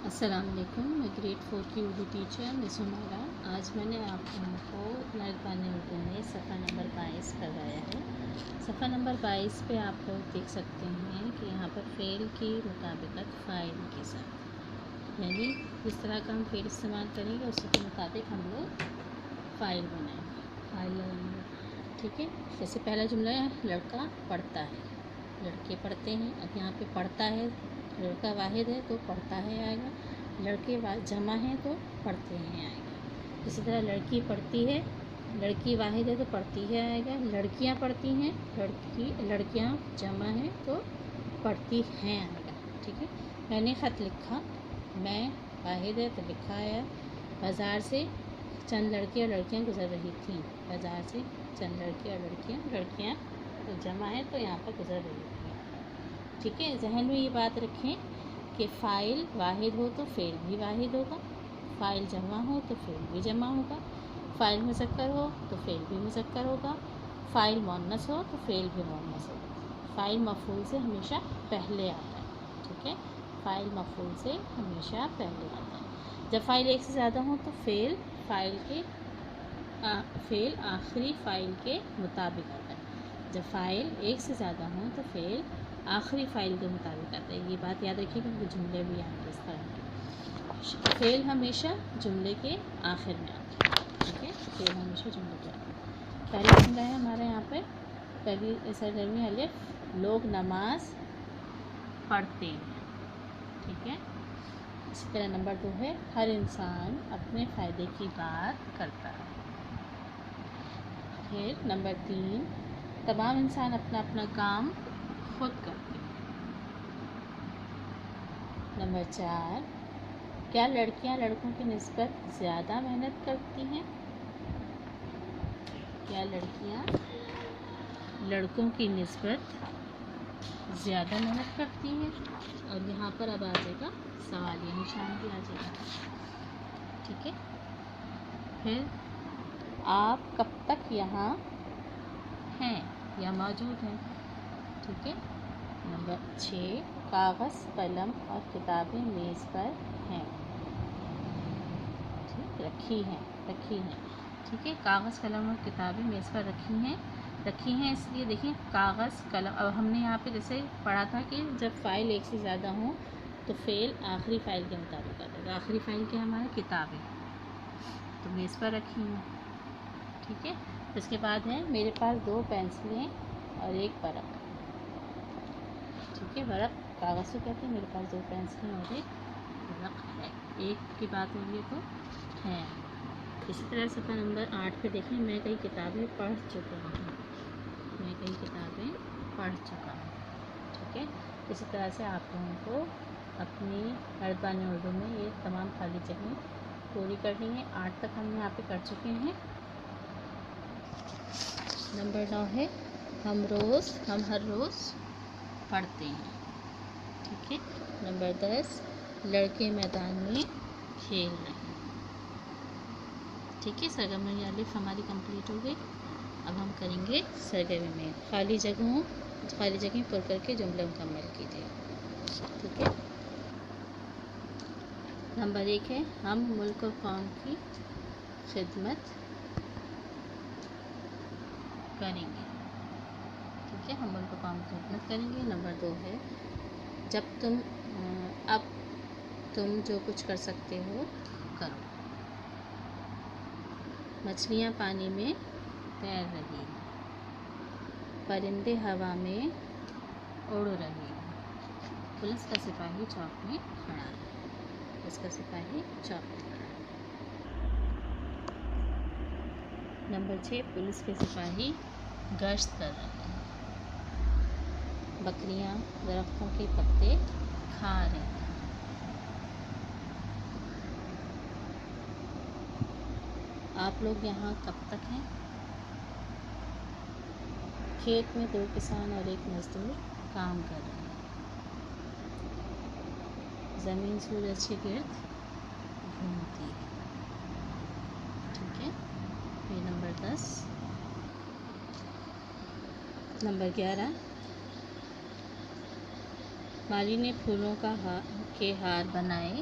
السلام علیکم، میں گریڈ 4 کی اردو ٹیچر مس عمیرہ۔ آج میں نے آپ لوگوں کو نردبان اردو میں صفحہ نمبر 22 کروایا ہے۔ صفحہ نمبر 22 پہ آپ لوگ دیکھ سکتے ہیں کہ یہاں پر فعل کی مطابقت فاعل کے ساتھ، یعنی جس طرح کا ہم فعل استعمال کریں گے اسی کے مطابق ہم لوگ فاعل بنائیں گے، فاعل لگائیں گے، ٹھیک ہے۔ جیسے پہلا جملہ ہے، لڑکا پڑھتا ہے، لڑکے پڑھتے ہیں۔ اب یہاں پہ پڑھتا ہے، لڑکا واحد ہے تو پڑھتا ہے آئے گا، لڑکے جمع ہیں تو پڑھتے ہیں آئے گا۔ اسی طرح لڑکی پڑھتی ہے، لڑکی واحد ہے تو پڑھتی ہے آئے گا، لڑکیاں پڑھتی ہیں، لڑکیاں جمع ہیں تو پڑھتی ہیں آئے گا، ٹھیک ہے۔ میں نے خط لکھا، میں واحد ہے تو لکھا آیا۔ بازار سے چند لڑکے اور لڑکیاں گزر رہی تھیں، بازار سے چند لڑکے اور لڑکیاں جمع ہیں تو یہاں پر گزر رہی تھیں، ٹھیک ہے۔ ذہن میں یہ بات رکھیں کہ فاعل واحد ہو تو فعل بھی واحد ہوگا، فاعل جمع ہو تو فعل بھی جمع ہوگا، فاعل مذکر ہو تو فعل بھی مذکر ہوگا، فاعل مؤنث ہو تو فعل بھی مؤنث ہوگا۔ فاعل مفعول سے ہمیشہ پہلے آتا ہے، ٹھیک ہے، فاعل مفعول سے ہمیشہ پہلے آتا ہے۔ جب فاعل ایک سے زیادہ ہوں تو فعل آخری فاعل کے مطابق آتا ہے۔ جب فاعل ایک سے زیادہ ہوں تو فعل آخری فاعل کے مطابق آتا ہے۔ یہ بات یاد رکھیے کہ جملے بھی آئیں گے اس طرح کے۔ فعل ہمیشہ جملے کے آخر میں آتا ہے، ٹھیک ہے، فعل ہمیشہ جملے کے آخر میں۔ پہلا جملہ ہے ہمارے یہاں پہ، پہلی سرگرمی الف، لوگ نماز پڑھتے ہیں، ٹھیک ہے۔ اسی طرح نمبر 2 ہے، ہر انسان اپنے فائدے کی بات کرتا ہے۔ پھر نمبر 3، تمام انسان اپنا اپنا کام خود کرتے ہیں۔ نمبر 4، کیا لڑکیاں لڑکوں کی نسبت زیادہ محنت کرتی ہیں؟ کیا لڑکیاں لڑکوں کی نسبت زیادہ محنت کرتی ہیں؟ اور یہاں پر اب آ جائے گا سوالیہ نشان بھی آ جائے گا، ٹھیک ہے۔ پھر آپ کب تک یہاں ہیں یا موجود ہیں، ٹھیک ہے۔ نمبر 6، کاغذ، قلم اور کتابیں میز پر ہیں، رکھی ہیں، ٹھیک ہے۔ کاغذ، قلم اور کتابیں میز پر رکھی ہیں اس لیے دیکھیں کاغذ، قلم، اب ہم نے یہاں پہ جیسے پڑھا تھا کہ جب فاعل ایک سے زیادہ ہوں تو فعل آخری فاعل کے مطابق آتا ہے۔ آخری فاعل کیا ہمارا؟ کتابیں، تو میز پر رکھی ہیں، ٹھیک ہے۔ اس کے بعد ہے، میرے پاس 2 پینسلیں اور 1 ورق، ٹھیک ہے۔ ورق کاغذ کو کہتے ہیں، میرے پاس 2 پینسلیں اور 1 ورق ہے، ایک کی بات ہو رہی ہے تو ہے۔ اسی طرح صفحہ نمبر 8 پہ دیکھیں، میں کئی کتابیں پڑھ چکا ہوں، ٹھیک ہے۔ اسی طرح سے آپ لوگوں کو اپنی نردبان اردو میں یہ تمام خالی جگہیں پوری کرنی ہے۔ 8 تک ہم یہاں پہ کر چکے ہیں۔ نمبر 9 ہے، ہم ہر روز پڑھتے ہیں، ٹھیک ہے۔ نمبر 10، لڑکے میدان میں کھیل رہے ہیں، ٹھیک ہے۔ سرگرمی الف ہماری کمپلیٹ ہو گئی۔ اب ہم کریں گے سرگرمی میں، خالی جگہیں پر کر کے جملہ مکمل کیجیے، ٹھیک ہے۔ نمبر 1 ہے، ہم ملک اور قوم کی خدمت کریں گے، ٹھیک ہے، ہم ملک اور قوم کی خدمت کریں گے۔ نمبر 2 ہے، اب تم جو کچھ کر سکتے ہو کرو، مچھلیاں پانی میں تیر رہی ہیں، پرندے ہوا میں اڑ رہے ہیں، پولیس کا سپاہی چوک میں کھڑا ہے، نمبر 6، پولیس کے سپاہی گشت کر رہے ہیں، بکریاں درختوں کے پتے کھا رہی ہیں۔ آپ لوگ یہاں کب تک ہیں؟ کھیت میں 2 کسان اور 1 مزدور کام کر رہے ہیں، زمین سورج کے گرد گھومتی ہے، ٹھیک ہے۔ پھر نمبر 10، نمبر 11، مالی نے پھولوں کے ہار بنائے،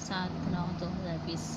7/9/2020